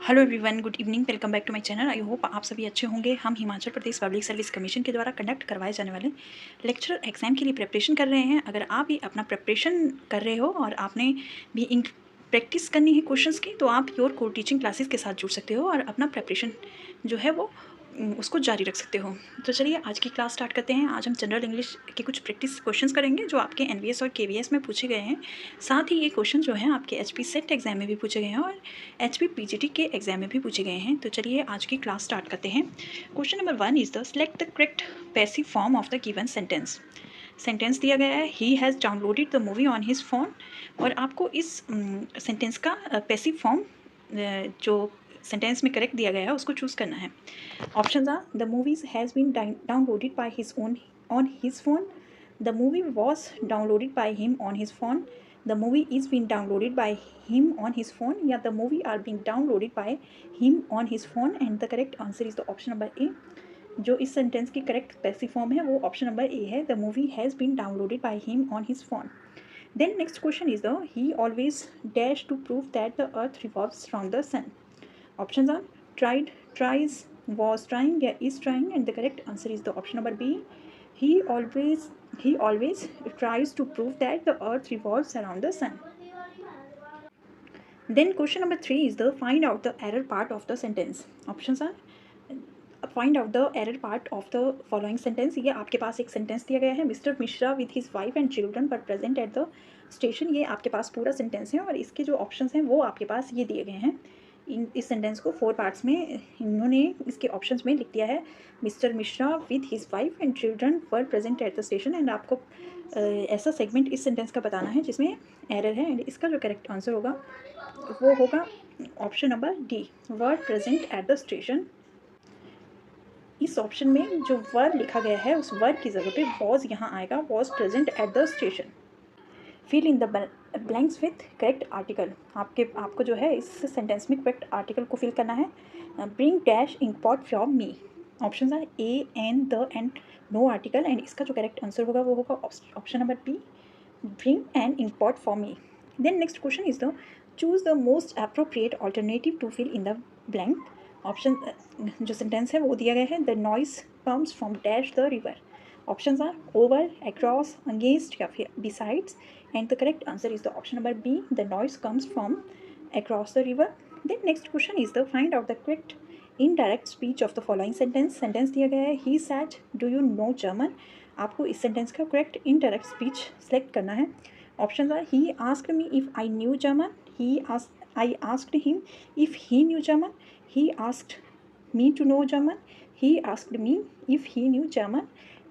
Hello everyone, good evening. Welcome back to my channel. I hope आप सभी अच्छे होंगे। हम Himachal Pradesh public service commission के द्वारा कंडक्ट करवाए जाने वाले लेक्चर एग्जाम के लिए प्रिपरेशन कर रहे हैं। अगर आप भी अपना प्रिपरेशन कर रहे हो और आपने भी इन प्रैक्टिस करनी है क्वेश्चंस की, तो आप योर कोर टीचिंग क्लासेस के साथ जुड़ सकते हो और अपना प्रिपरेशन जो है वो उसको जारी रख सकते हो। तो चलिए आज की क्लास स्टार्ट करते हैं। आज हम जनरल इंग्लिश के कुछ प्रैक्टिस क्वेश्चंस करेंगे जो आपके एनवीएस और केवीएस में पूछे गए हैं। साथ ही ये क्वेश्चन जो है आपके एचपी सेट एग्जाम में भी पूछे गए हैं और एचपी पीजीटी के एग्जाम में भी पूछे गए हैं। तो चलिए आज की क्लास स्टार्ट करते हैं। Question number 1 is the select the correct passive form of the given sentence. Sentence दिया गया है he has downloaded the movie on his phone, और आपको इस सेंटेंस का पैसिव फॉर्म जो सेंटेंस में करेक्ट दिया गया है उसको चूज़ करना है। Options are the movies has been downloaded by his own on his phone, the movie was downloaded by him on his phone, the movie is being downloaded by him on his phone, या the movie are being downloaded by him on his phone, and the correct answer is the option number A। जो इस sentence की correct passive form है वो option number A है, the movie has been downloaded by him on his phone. Then next question is the he always dash to prove that the earth revolves around the sun. Options are tried, tries, was trying, या is trying, and the correct answer is the option number B। he always he always tries to prove that the earth revolves around the sun। Then question number 3 is the find out the error part of the sentence। options are find out the error part of the following sentence. ये आपके पास एक sentence दिया गया है, mister Mishra with his wife and children पर present at the station. ये आपके पास पूरा सेंटेंस है और इसके जो ऑप्शंस हैं वो आपके पास ये दिए गए हैं। इस सेंटेंस को 4 पार्ट्स में इन्होंने इसके ऑप्शंस में लिख दिया है, mister Mishra with his wife and children पर present at the station. And आपको ऐसा सेगमेंट इस सेंटेंस का बताना है जिसमें एरर है, एंड इसका जो करेक्ट आंसर होगा वो होगा option number D, were present at the station. इस ऑप्शन में जो वर्ब लिखा गया है उस वर्ब की जगह पे वॉज यहाँ आएगा, was present at the station. Fill in the blanks with correct article. आपको जो है इस सेंटेंस में करेक्ट आर्टिकल को फिल करना है। Bring dash ink from me. Option are a an the and no article, and इसका जो करेक्ट आंसर होगा वो होगा option number B, bring an ink pot for me. Then next question is the choose the most appropriate alternative to fill in the blank. Option जो sentence है वो दिया गया है, the noise comes from dash the river. Options are over, across, against, या फिर besides, and the correct answer is the option number B, the noise comes from across the river. Then next question is the find out the correct indirect speech of the following sentence. Sentence दिया गया है he said do you know German. आपको इस sentence का correct indirect speech select करना है। Options are he asked me if I knew German, I asked him if he knew German, he asked me to know German, he asked me if he knew German,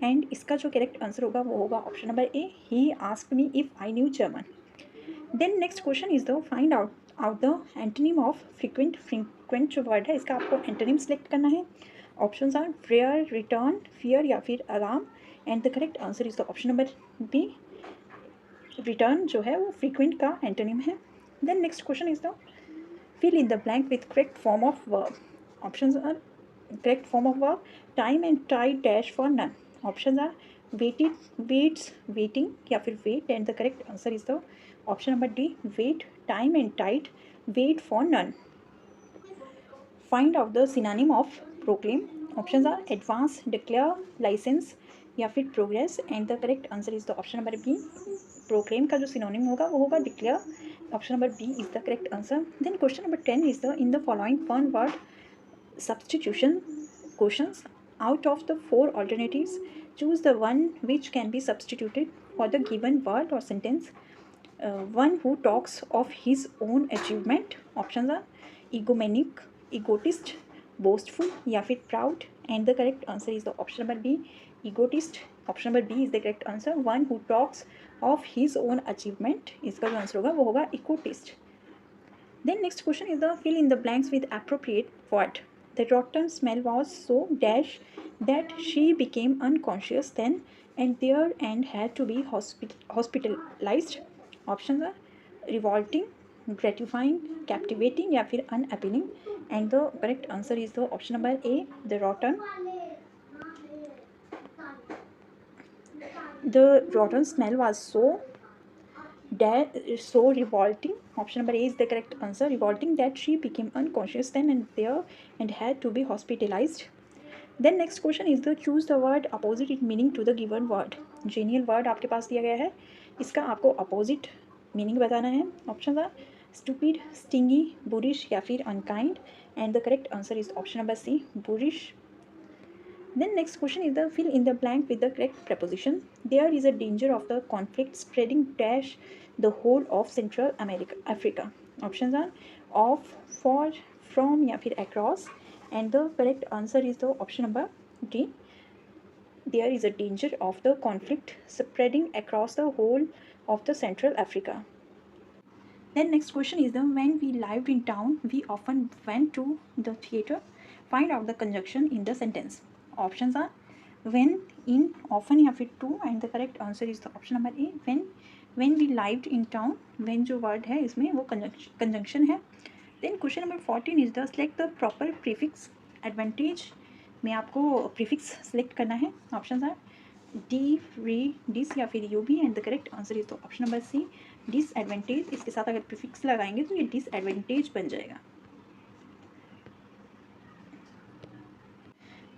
and इसका जो correct answer होगा वो होगा option number A, he asked me if I knew German। Then next question is the find out the antonym of frequent. Frequent जो word है इसका आपको antonym select करना है। Options are fair, return, fear, या फिर alarm, and the correct answer is the option number B, return जो है वो फ्रीक्वेंट का एंटोनिम है। Then next question is the fill in the blank with correct form of verb। options are correct form of verb time and tide dash for none। options are waited, waits, waiting, या फिर wait, and the correct answer is the option number D, wait, time and tide, wait for none। find out the synonym of proclaim। options are advance, declare, license, या फिर progress, and the correct answer is the option number B, proclaim का जो synonym होगा वो होगा declare। option number B is the correct answer। then question number 10 is the in the following one word substitution questions, out of the 4 alternatives choose the one which can be substituted for the given word or sentence। one who talks of his own achievement। options are egomaniac, egotist, boastful, या फिर proud, and the correct answer is the option number B, egotist। option number B is the correct answer, one who talks of his own achievement, इसका जो answer होगा वो होगा egotist। then next question is the fill in the blanks with appropriate word। the rotten smell was so dash that she became unconscious then and there and had to be hospitalized। options are revolting, gratifying, captivating, या फिर unappealing, and the correct answer is the option number A, the rotten। the rotten smell was so so revolting. Option number A is the correct answer. Revolting that she became unconscious then and there and had to be hospitalized. Then next question is the choose the word opposite in meaning to the given word. Genial word आपके पास दिया गया है, इसका आपको opposite meaning बताना है. Options are stupid, stingy, boorish या फिर unkind, and the correct answer is option number C, boorish. Then next question is the fill in the blank with the correct preposition. There is a danger of the conflict spreading dash the whole of Central Africa. Options are of, for, from या फिर across, and the correct answer is the option number D. There is a danger of the conflict spreading across the whole of the Central Africa. Then next question is the when we lived in town, we often went to the theater. Find out the conjunction in the sentence. Options are when, in, often या फिर to, and the correct answer is the option number A, when we lived in town. when जो word है इसमें वो conjunction है. Then question number 14 is the select the proper prefix. advantage में आपको prefix select करना है. Options are de, re, dis या फिर यू बी, and the correct answer is तो ऑप्शन नंबर सी, डिसएडवांटेज. इसके साथ अगर प्रीफिक्स लगाएंगे तो ये डिसएडवांटेज बन जाएगा.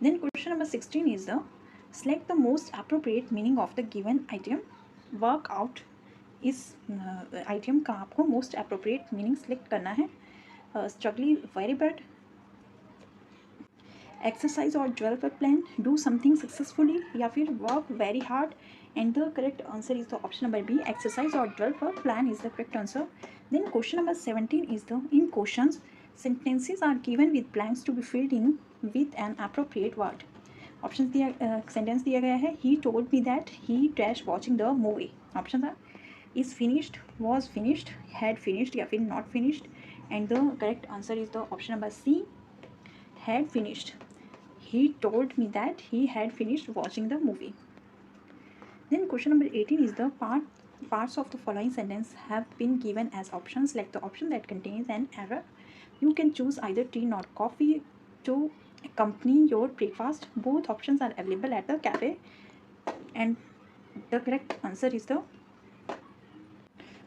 Then question number 16 is the select the most appropriate meaning of the given item. Work out इस आइटम का आपको मोस्ट अप्रोप्रिएट मीनिंग सेलेक्ट करना है. स्ट्रगली वेरी बर्ड, एक्सरसाइज और ड्वेल पर प्लान, डू समथिंग सक्सेसफुली या फिर work very hard, and the correct answer is the option number B, exercise और ड्वेल पर plan is the correct answer. Then question number 17 is the in questions sentences are given with blanks to be filled in with an appropriate word. Option दिया sentence दिया गया है he told me that he dash watching the movie. Option था is finished, was finished, had finished या फिर not finished, and the correct answer is the option number C, had finished. He told me that he had finished watching the movie. Then question number 18 is the parts of the following sentence have been given as options. Select the option that contains an error. You can choose either tea or coffee to accompany your breakfast. Both options are available at the cafe, and the correct answer is the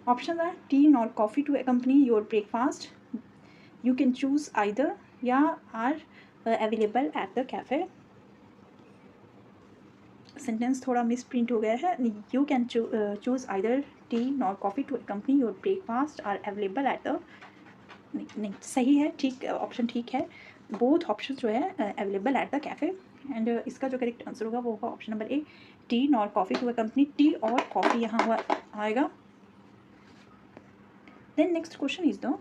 options are tea or coffee to accompany your breakfast. You can choose either या are available at the cafe. Sentence थोड़ा misprint हो गया है. You can choose either tea nor coffee to accompany your breakfast are available at the, नहीं सही है, ठीक option ठीक है. बोथ ऑप्शन जो है available at the cafe, and इसका जो करेक्ट आंसर होगा वो होगा option number A, tea nor coffee to accompany. Tea और कॉफ़ी यहाँ हुआ आएगा. Then next question is the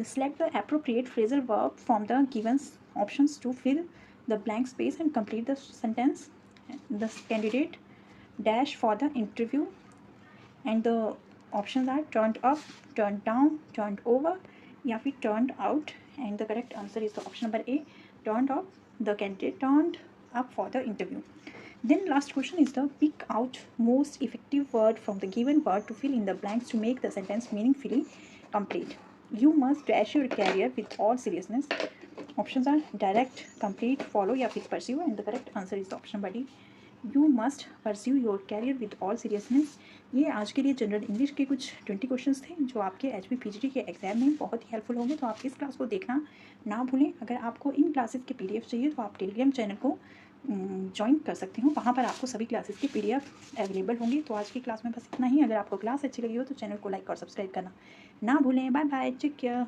select the appropriate phrasal verb from the given options to fill the blank space and complete the sentence. The candidate dash for the interview, and the options are turned up, turned down, turned over या फिर turned out, and the correct answer is the option number A, turned up. The candidate turned up for the interview. Then last question is the pick out most effective word from the given word to fill in the blanks to make the sentence meaningfully complete. You must dash your career with all seriousness. Options are direct, complete, follow या फिर pursue, and the correct answer is the option number D, you must pursue your career with all seriousness. ये आज के लिए general English के कुछ 20 questions थे जो आपके HB PGT के एग्जाम में बहुत ही हेल्पफुल होंगे. तो आप इस क्लास को देखना ना भूलें. अगर आपको इन क्लासेस के PDF चाहिए तो आप टेलीग्राम चैनल को ज्वाइन कर सकते हो. वहाँ पर आपको सभी क्लासेस की PDF अवेलेबल होंगी. तो आज की क्लास में बस इतना ही. अगर आपको क्लास अच्छी लगी हो तो चैनल को लाइक और सब्सक्राइब करना ना भूलें. Bye bye, take care.